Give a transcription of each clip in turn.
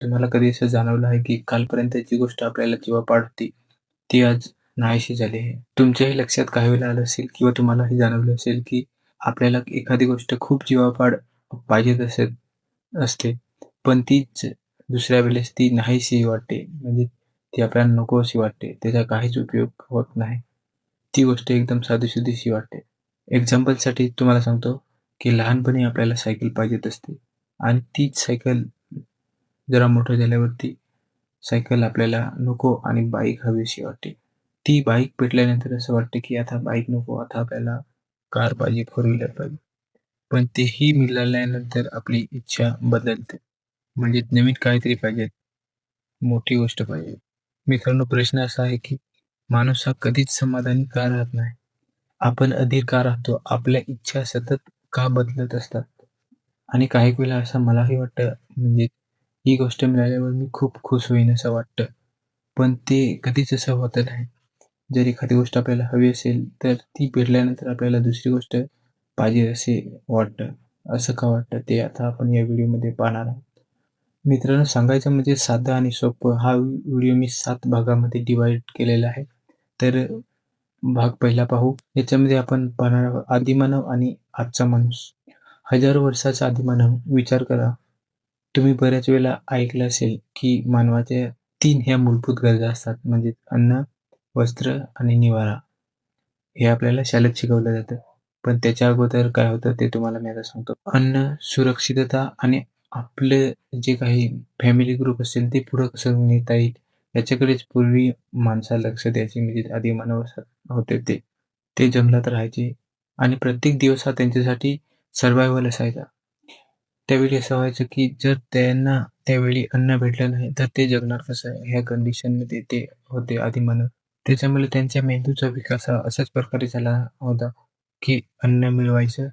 तुम्हाला कधी असं जाणवलं आहे, की कालपर्यंत जी गोष्ट आपल्याला जीवापाड होती, ती आज नाहीशी झाली आहे? तुमच्याही लक्षात काही वेळेला आलं असेल किंवा तुम्हालाही जाणवलं असेल, की आपल्याला एखादी गोष्ट खूप जीवापाड पाहिजेत असते, पण तीच दुसऱ्या वेळेस ती नाहीशी वाटते. म्हणजे ती आपल्याला नकोशी वाटते. त्याचा काहीच उपयोग होत नाही. ती गोष्ट एकदम साधीसुधीशी वाटते. एक्झाम्पलसाठी तुम्हाला सांगतो, की लहानपणी आपल्याला सायकल पाहिजेत असते आणि तीच सायकल जरा मोठं झाल्यावरती सायकल आपल्याला नको आणि बाईक हवीशी वाटते. ती बाईक भेटल्यानंतर असं वाटतं, की आता बाईक नको, आता आपल्याला कार पाहिजे, फोर व्हीलर पाहिजे. पण तेही मिळाल्यानंतर आपली इच्छा बदलते. म्हणजे नवीन काहीतरी पाहिजे, मोठी गोष्ट पाहिजे. मित्रांनो, प्रश्न असा आहे, की माणूस हा कधीच समाधानी का राहत नाही? आपण अधीर का राहतो? आपल्या इच्छा सतत का बदलत असतात? आणि काही वेळेला असं मलाही वाटतं, म्हणजे ही गोष्ट मिळाल्यावर मी खूप खुश होईन असं वाटतं. पण ते कधीच असं होत नाही. जर एखादी गोष्ट आपल्याला हवी असेल, तर ती भेटल्यानंतर आपल्याला दुसरी गोष्ट पाहिजे असे वाटतं. असं का वाटतं ते आता आपण या व्हिडिओमध्ये पाहणार आहोत. मित्रांनो, सांगायचं म्हणजे साधं आणि सोपं. हा व्हिडिओ मी 7 भागामध्ये डिव्हाईड केलेला आहे. तर भाग पहिला पाहू. याच्यामध्ये आपण पाहणार आहोत आदिमानव आणि आजचा माणूस. हजारो वर्षाचा आदिमानव. विचार करा. तुम्ही बऱ्याच वेळेला ऐकलं असेल, की मानवाच्या 3 ह्या मूलभूत गरजा असतात. म्हणजे अन्न, वस्त्र आणि निवारा. हे आपल्याला शाळेत शिकवलं जातं. पण त्याच्या अगोदर काय होतं ते तुम्हाला मी आता सांगतो. अन्न, सुरक्षितता आणि आपलं जे काही फॅमिली ग्रुप असेल ते पुढं कसं नेता येईल याच्याकडेच पूर्वी माणसाला लक्ष द्यायचे. म्हणजे आधी मानव होते ते. ते जंगलात राहायचे आणि प्रत्येक दिवस हा त्यांच्यासाठी सर्व्हायव्हल असायचा. त्यावेळी असं व्हायचं, की जर त्यांना त्यावेळी अन्न भेटलं नाही, तर ते जगणार कसं आहे? ह्या कंडिशनमध्ये ते होते आदिमानव. त्याच्यामुळे त्यांच्या मेंदूचा विकास हा अशाच प्रकारे झाला होता, की अन्न मिळवायचं,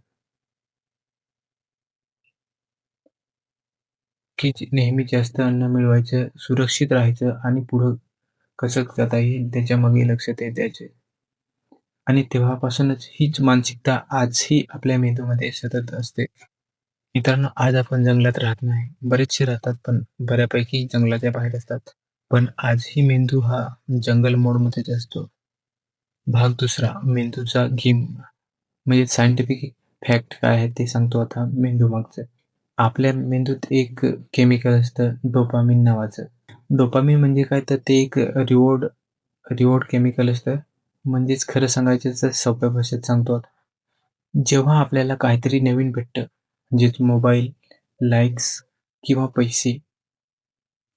की नेहमी जास्त अन्न मिळवायचं, सुरक्षित राहायचं आणि पुढं कसं जाता येईल त्याच्यामागे लक्ष ते द्यायचे. आणि तेव्हापासूनच हीच मानसिकता आजही आपल्या मेंदूमध्ये सतत असते. मित्रांनो, आज आपण जंगलात राहत नाही. बरेचसे राहतात, पण बऱ्यापैकी जंगलाच्या बाहेर असतात. पण आजही मेंदू हा जंगल मोडमध्येच असतो. भाग दुसरा, मेंदूचा गेम. म्हणजे सायंटिफिक फॅक्ट काय आहे ते सांगतो आता मेंदूमागचं. आपल्या मेंदूत एक केमिकल असतं डोपामिन नावाचं. डोपामिन म्हणजे काय, तर ते एक रिवॉर्ड रिवॉर्ड केमिकल असतं. म्हणजेच खरं सांगायचं तर सोप्या भाषेत सांगतो आता. जेव्हा आपल्याला काहीतरी नवीन भेटतं, म्हणजेच मोबाईल, लाइक्स किंवा पैसे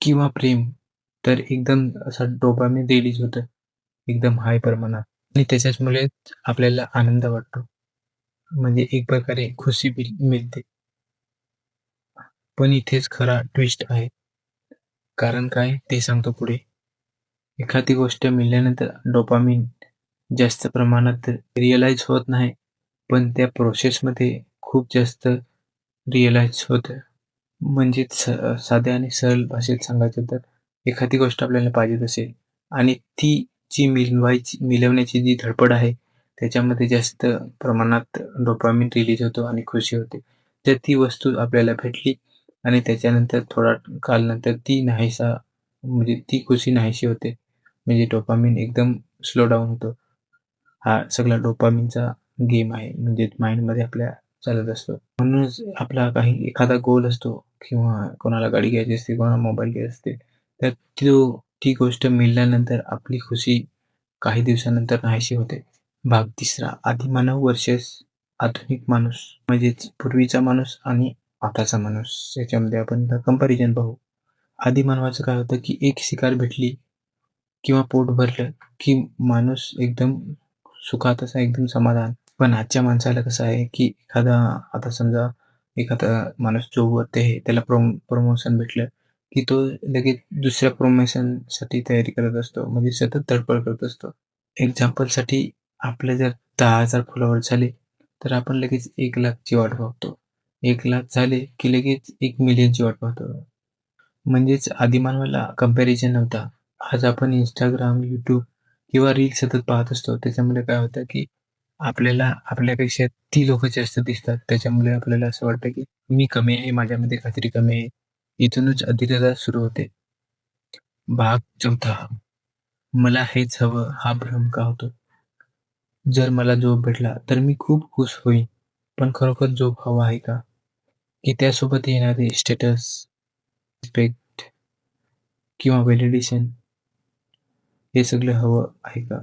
किंवा प्रेम, तर एकदम असं डोपामिन रिलीज होतं, एकदम हाय प्रमाणात आणि त्याच्याचमुळेच आपल्याला आनंद वाटतो. म्हणजे एक प्रकारे खुशी मिळते. पण इथेच खरा ट्विस्ट आहे. कारण काय ते सांगतो पुढे. एखादी गोष्ट मिळाल्यानंतर डोपामिन जास्त प्रमाणात रिअलाईज होत नाही, पण त्या प्रोसेसमध्ये खूप जास्त रिअलाईज होतं. म्हणजेच साध्या आणि सरळ भाषेत सांगायचं तर एखादी गोष्ट आपल्याला पाहिजेत असेल आणि ती जी मिळवण्याची जी धडपड आहे, त्याच्यामध्ये जास्त प्रमाणात डोपामिन रिलीज होतो आणि खुशी होते. तर ती वस्तू आपल्याला भेटली आणि त्याच्यानंतर थोडा काळानंतर ती नाहीसा, म्हणजे ती खुशी नाहीशी होते. म्हणजे डोपामिन एकदम स्लो डाऊन होतो. हा सगळा डोपामिनचा गेम आहे. म्हणजे माइंडमध्ये आपल्या चालत असतो. म्हणूनच आपला काही एखादा गोल असतो किंवा कोणाला गाडी घ्यायची असते, कोणाला मोबाईल घ्यायचे असते. तर ती गोष्ट मिळाल्यानंतर आपली खुशी काही दिवसानंतर नाहीशी होते. भाग तिसरा, आदिमानव वर्सेस आधुनिक माणूस. म्हणजेच पूर्वीचा माणूस आणि आताचा माणूस. याच्यामध्ये आपण कंपॅरिझन पाहू. आदिमानवाचं काय होतं, की एक शिकार भेटली किंवा पोट भरलं, की माणूस एकदम सुखात असा एकदम समाधान. पण आजच्या माणसाला कसं आहे, की आता समजा एखादा माणूस जॉबवरती आहे, त्याला प्रमोशन भेटलं, की तो लगेच दुसऱ्या प्रमोशनसाठी तयारी करत असतो. म्हणजे सतत धडपड करत असतो. एक्झाम्पलसाठी आपले जर 10,000 फॉलोअर्स झाले, तर आपण लगेच 1,00,000 ची वाट पाहतो. 1,00,000 झाले, की लगेच 1,000,000 ची वाट पाहतो. म्हणजेच आदिमानवाला कंपॅरिझन नव्हता. आज आपण Instagram, YouTube किंवा रील्स सतत पाहत असतो. त्याच्यामुळे काय होतं, की आपल्याला आपल्यापेक्षा ती लोकं जास्त दिसतात. त्याच्यामुळे आपल्याला असं वाटतं, की मी कमी आहे, माझ्यामध्ये काहीतरी कमी आहे. इथूनच अधीरता सुरू होते. भाग 4. मला हेच हवं हा भ्रम का होतो? जर मला जॉब भेटला तर मी खूप खुश होईन. पण खरोखर जॉब हवा आहे का? की त्यासोबत येणारे स्टेटस, रिस्पेक्ट किंवा व्हॅलिडेशन हे सगळं हवं आहे का?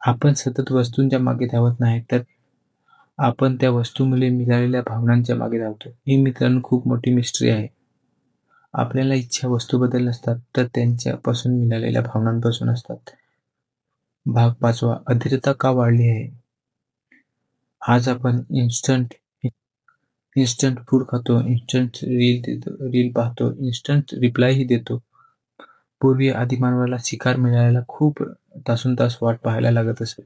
आपण सतत वस्तूंच्या मागे धावत नाही, तर आपण त्या वस्तूमुळे मिळालेल्या भावनांच्या मागे धावतो. ही मित्रांनो खूप मोठी मिस्ट्री आहे. आपल्याला इच्छा वस्तूबद्दल नसतात, तर त्यांच्यापासून मिळालेल्या भावनांपासून असतात. भाग 5. अधीरता का वाढली आहे? आज आपण इन्स्टंट फूड खातो, इन्स्टंट रील पाहतो, इन्स्टंट रिप्लायही देतो. पूर्वी आदिमानवाला शिकार मिळायला खूप तासंतास वाट पाहायला लागत असे.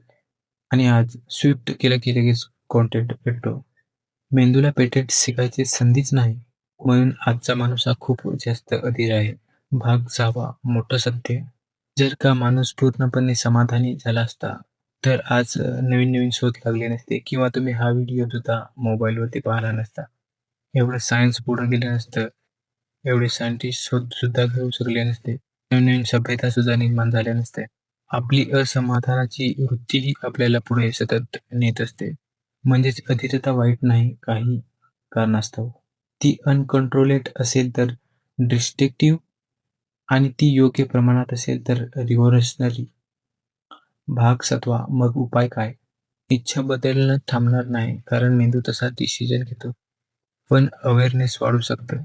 आणि आज स्विफ्ट केलं की लगेच कॉन्टेंट भेटतो. मेंदूला पेटेंट शिकायची संधीच नाही. म्हणून आजचा माणूस हा खूप जास्त अधीर आहे. भाग 6. मोठं सत्य. जर का माणूस पूर्णपणे समाधानी झाला असता, तर आज नवीन शोध लागले नसते किंवा तुम्ही हा व्हिडिओ सुद्धा मोबाईलवरती पाहिला नसता. एवढं सायन्स पुढे गेलं नसतं. एवढे सायंटिस्ट शोध सुद्धा घेऊ शकले नसते. नवीन सभ्यता सुद्धा निर्माण झाल्या नसत्या. आपली असमाधानाची वृत्तीही आपल्याला पुढे सतत नेत असते. म्हणजेच अधीरता वाईट नाही काही कारणास्तव. ती अनकंट्रोलेड असेल तर डिस्ट्रक्टिव्ह आणि ती योग्य प्रमाणात असेल तर रिव्होल्युशनरी. भाग 7. मग उपाय काय? इच्छा बदलणं थांबणार नाही, कारण मेंदू तसा डिसिजन घेतो. पण अवेअरनेस वाढू शकतं.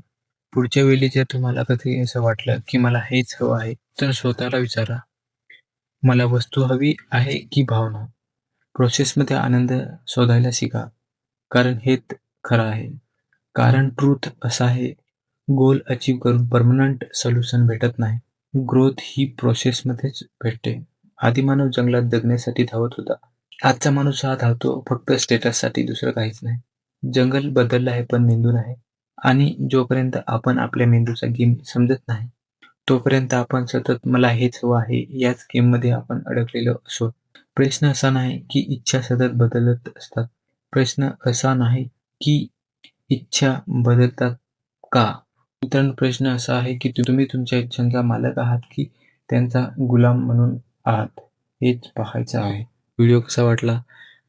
पुढच्या वेळी जर तुम्हाला कधी असं वाटलं की मला हेच हवं आहे, तर स्वतःला विचारा, मला वस्तू हवी आहे की भावना? प्रोसेसमध्ये आनंद शोधायला शिका, कारण हेच खरं आहे. कारण ट्रूथ असा आहे, गोल अचीव्ह करून परमनंट सोल्युशन भेटत नाही. ग्रोथ ही प्रोसेसमध्येच भेटते. आदिमानव जंगलात जगण्यासाठी धावत होता. आजचा माणूस हा धावतो फक्त स्टेटससाठी, दुसरं काहीच नाही. जंगल बदललं आहे पण मेंदू नाही. आणि जोपर्यंत आपण आपल्या मेंदूचा गेम समजत नाही, तोपर्यंत आपण सतत मला हेच हवं आहे याच गेममध्ये आपण अडकलेलो असू. प्रश्न असा नाही की इच्छा सतत बदलत असतात. प्रश्न असा नाही की इच्छा बदलतात का? मित्रांनो, प्रश्न असा आहे की तुम्ही तुमच्या इच्छांचा मालक आहात की त्यांचा गुलाम म्हणून आहात? हेच पाहायचं आहे. व्हिडिओ कसा वाटला?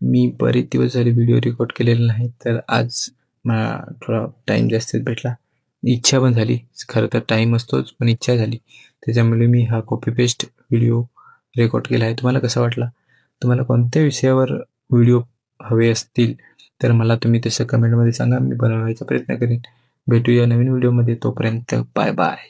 मी बरेच दिवस झाले व्हिडिओ रेकॉर्ड केलेला नाही, तर आज मला थोडा टाईम जास्तच भेटला. इच्छा पण झाली. खरं तर टाईम असतोच, पण इच्छा झाली. त्याच्यामुळे मी हा कॉपी पेस्ट व्हिडिओ रेकॉर्ड केला आहे. तुम्हाला कसा वाटला? तुम्हाला कोणत्या विषयावर व्हिडिओ हवे असतील, तर मला तुम्ही तसं कमेंटमध्ये सांगा. मी बनवायचा प्रयत्न करेन. भेटूया नवीन व्हिडिओमध्ये. तोपर्यंत बाय बाय.